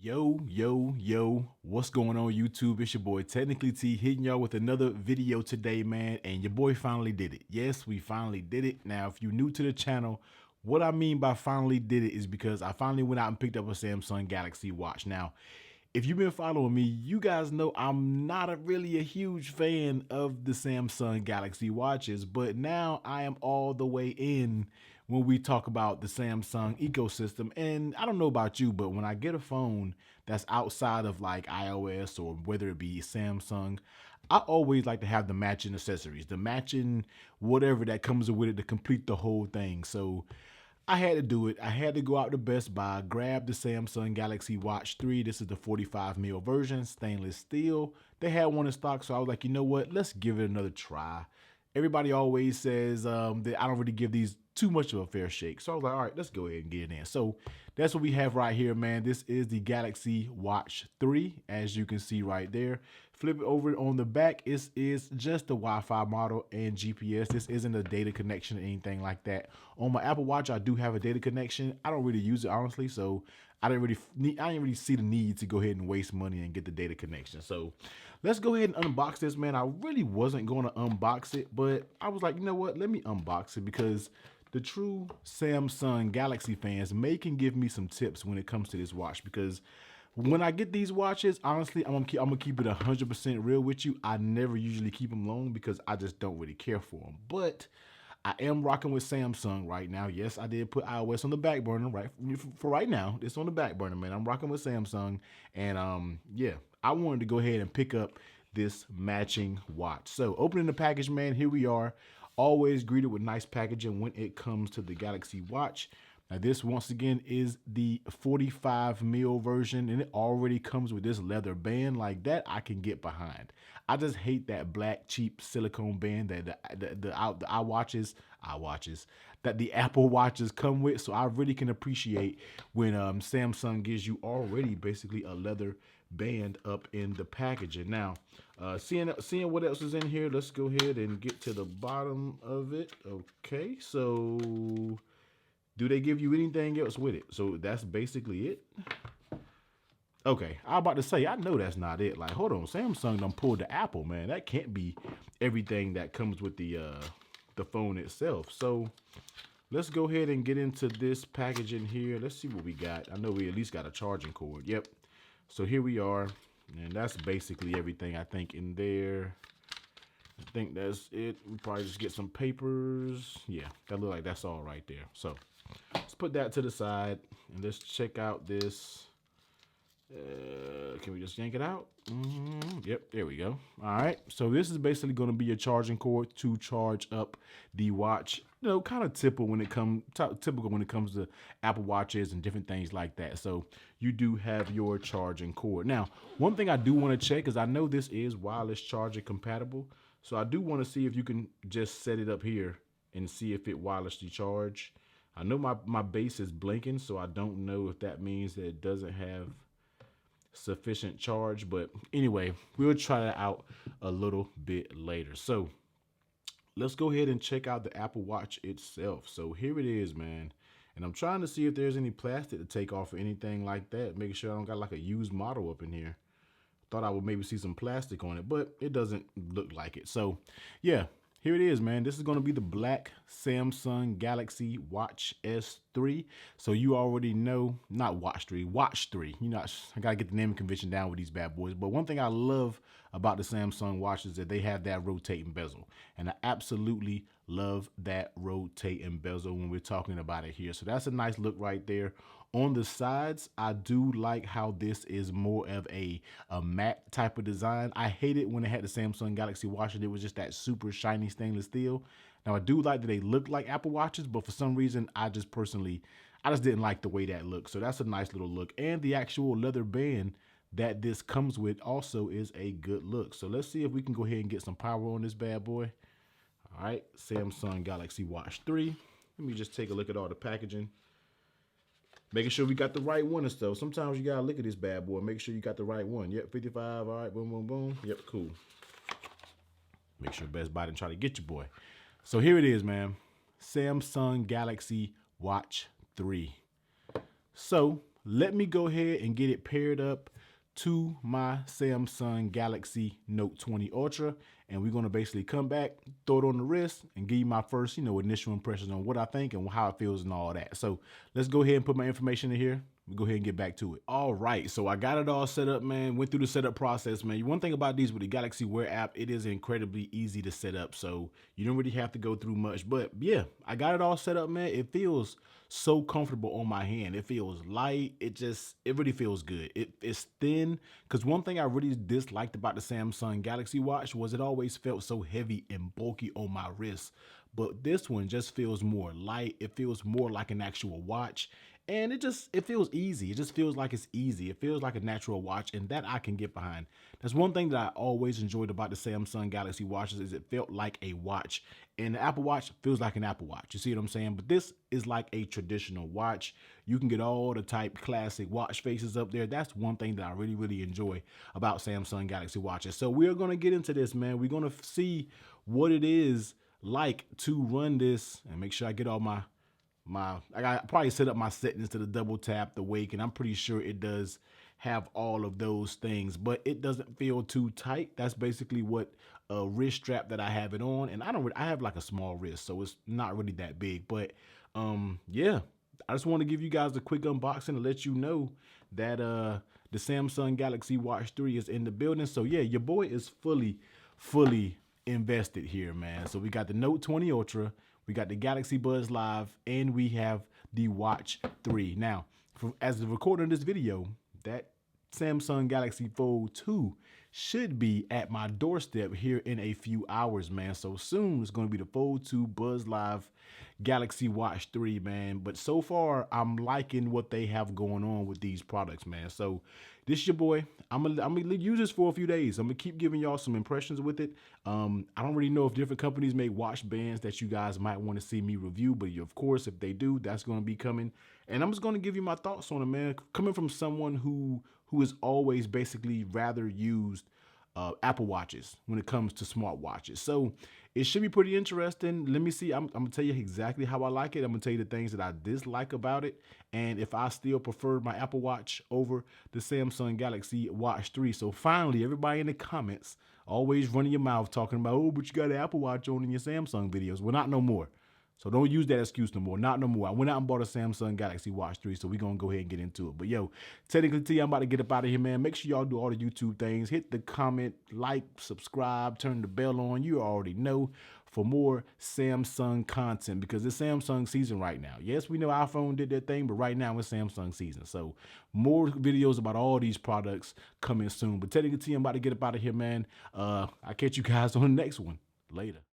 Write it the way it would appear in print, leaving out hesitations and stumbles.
Yo, what's going on YouTube? It's your boy Technically T hitting y'all with another video today, man. And your boy finally did it. Yes, we finally did it. Now, if you're new to the channel, what I mean by finally did it is because I finally went out and picked up a Samsung Galaxy Watch. Now, if you've been following me, you guys know I'm not really a huge fan of the Samsung Galaxy watches, but now I am all the way in when we talk about the Samsung ecosystem. And I don't know about you, but when I get a phone that's outside of like iOS or whether it be Samsung, I always like to have the matching accessories, the matching whatever that comes with it to complete the whole thing. So I had to do it. I had to go out to Best Buy, grab the Samsung Galaxy Watch 3. This is the 45 mil version, stainless steel. They had one in stock, so I was like, you know what? Let's give it another try. Everybody always says that I don't really give these too much of a fair shake. So I was like, all right, let's go ahead and get it in. So that's what we have right here, man. This is the Galaxy Watch 3, as you can see right there. Flip it over on the back. It is just the Wi-Fi model and GPS. This isn't a data connection or anything like that. On my Apple Watch, I do have a data connection. I don't really use it, honestly, so I didn't really see the need to go ahead and waste money and get the data connection. So let's go ahead and unbox this, man. I really wasn't going to unbox it, but I was like, you know what? Let me unbox it because the true Samsung Galaxy fans can give me some tips when it comes to this watch, because when I get these watches, honestly, I'm gonna keep it 100% real with you. I never usually keep them long because I just don't really care for them. But I am rocking with Samsung right now. Yes, I did put iOS on the back burner right for right now. It's on the back burner, man. I'm rocking with Samsung, and yeah, I wanted to go ahead and pick up this matching watch. So opening the package, man. Here we are. Always greeted with nice packaging when it comes to the Galaxy Watch. Now this, once again, is the 45 mil version, and it already comes with this leather band. Like that I can get behind. I just hate that black cheap silicone band that the iWatches that the Apple Watches come with. So I really can appreciate when Samsung gives you already basically a leather band up in the packaging. Now, seeing what else is in here, let's go ahead and get to the bottom of it. Okay, so do they give you anything else with it? So that's basically it. Okay, I was about to say, I know that's not it. Like, hold on, Samsung done pulled the Apple, man. That can't be everything that comes with the phone itself. So let's go ahead and get into this packaging here. Let's see what we got. I know we at least got a charging cord. Yep. So here we are, and that's basically everything I think in there. I think that's it. We probably just get some papers. Yeah, that look like that's all right there. So let's put that to the side and let's check out this. Can we just yank it out? Yep, there we go. All right, so this is basically going to be a charging cord to charge up the watch. You know, kind of typical when it comes to Apple Watches and different things like that. So you do have your charging cord. Now, one thing I do want to check is I know this is wireless charger compatible, so I do want to see if you can just set it up here and see if it wirelessly charge. I know my base is blinking, so I don't know if that means that it doesn't have sufficient charge, but anyway, we'll try that out a little bit later. So let's go ahead and check out the Apple Watch itself. So here it is, man, and I'm trying to see if there's any plastic to take off or anything like that, making sure I don't got like a used model up in here. Thought I would maybe see some plastic on it, but it doesn't look like it. So yeah, here it is, man. This is going to be the black Samsung Galaxy Watch S3. So you already know, not Watch 3, Watch 3. You know, I got to get the naming convention down with these bad boys. But one thing I love about the Samsung watch is that they have that rotating bezel. And I absolutely love that rotating bezel when we're talking about it here. So that's a nice look right there. On the sides, I do like how this is more of a matte type of design. I hate it when it had the Samsung Galaxy Watch and it was just that super shiny stainless steel. Now, I do like that they look like Apple Watches, but for some reason, I just didn't like the way that looked. So that's a nice little look. And the actual leather band that this comes with also is a good look. So let's see if we can go ahead and get some power on this bad boy. All right, Samsung Galaxy Watch 3. Let me just take a look at all the packaging. Making sure we got the right one and stuff. Sometimes you gotta look at this bad boy. Make sure you got the right one. Yep, 55. All right, boom, boom, boom. Yep, cool. Make sure Best Buy didn't try to get your boy. So here it is, man. Samsung Galaxy Watch 3. So let me go ahead and get it paired up to my Samsung Galaxy Note 20 Ultra. And we're going to basically come back, throw it on the wrist, and give you my first, initial impressions on what I think and how it feels and all that. So let's go ahead and put my information in here. We'll go ahead and get back to it. All right, so I got it all set up, man. Went through the setup process, man. One thing about these with the Galaxy Wear app, it is incredibly easy to set up. So you don't really have to go through much. But yeah, I got it all set up, man. It feels so comfortable on my hand. It feels light. It really feels good. It's thin. Because one thing I really disliked about the Samsung Galaxy Watch was it always felt so heavy and bulky on my wrist. But this one just feels more light. It feels more like an actual watch. And it feels easy. It just feels like it's easy. It feels like a natural watch, and that I can get behind. That's one thing that I always enjoyed about the Samsung Galaxy watches is it felt like a watch. And the Apple Watch feels like an Apple Watch. You see what I'm saying? But this is like a traditional watch. You can get all the type classic watch faces up there. That's one thing that I really, really enjoy about Samsung Galaxy watches. So we're going to get into this, man. We're going to see what it is like to run this and make sure I get all I got probably set up my settings to the double tap, the wake, and I'm pretty sure it does have all of those things, but it doesn't feel too tight. That's basically what a wrist strap that I have it on, and I have like a small wrist, so it's not really that big. But yeah, I just want to give you guys a quick unboxing to let you know that the Samsung Galaxy Watch 3 is in the building. So yeah, your boy is fully invested here, man. So we got the Note 20 Ultra. We got the Galaxy Buds Live, and we have the Watch 3. Now, as the recording of this video, that Samsung Galaxy Fold 2 should be at my doorstep here in a few hours, man. So soon it's going to be the Fold 2 Buds Live Galaxy Watch 3, man. But so far, I'm liking what they have going on with these products, man. So this your boy. I'm gonna use this for a few days. I'm gonna keep giving y'all some impressions with it. I don't really know if different companies make watch bands that you guys might want to see me review, but of course, if they do, that's gonna be coming. And I'm just gonna give you my thoughts on it, man. Coming from someone who has always basically rather used Apple Watches when it comes to smart watches. So it should be pretty interesting. Let me see. I'm gonna tell you exactly how I like it. I'm gonna tell you the things that I dislike about it, and if I still prefer my Apple Watch over the Samsung Galaxy Watch 3. So finally, everybody in the comments always running your mouth talking about, oh, but you got an Apple Watch on in your Samsung videos. Well, not no more. So don't use that excuse no more. Not no more. I went out and bought a Samsung Galaxy Watch 3, so we're going to go ahead and get into it. But yo, technically T, I'm about to get up out of here, man. Make sure y'all do all the YouTube things. Hit the comment, like, subscribe, turn the bell on. You already know, for more Samsung content, because it's Samsung season right now. Yes, we know iPhone did their thing, but right now it's Samsung season. So more videos about all these products coming soon. But technically T, I'm about to get up out of here, man. I'll catch you guys on the next one. Later.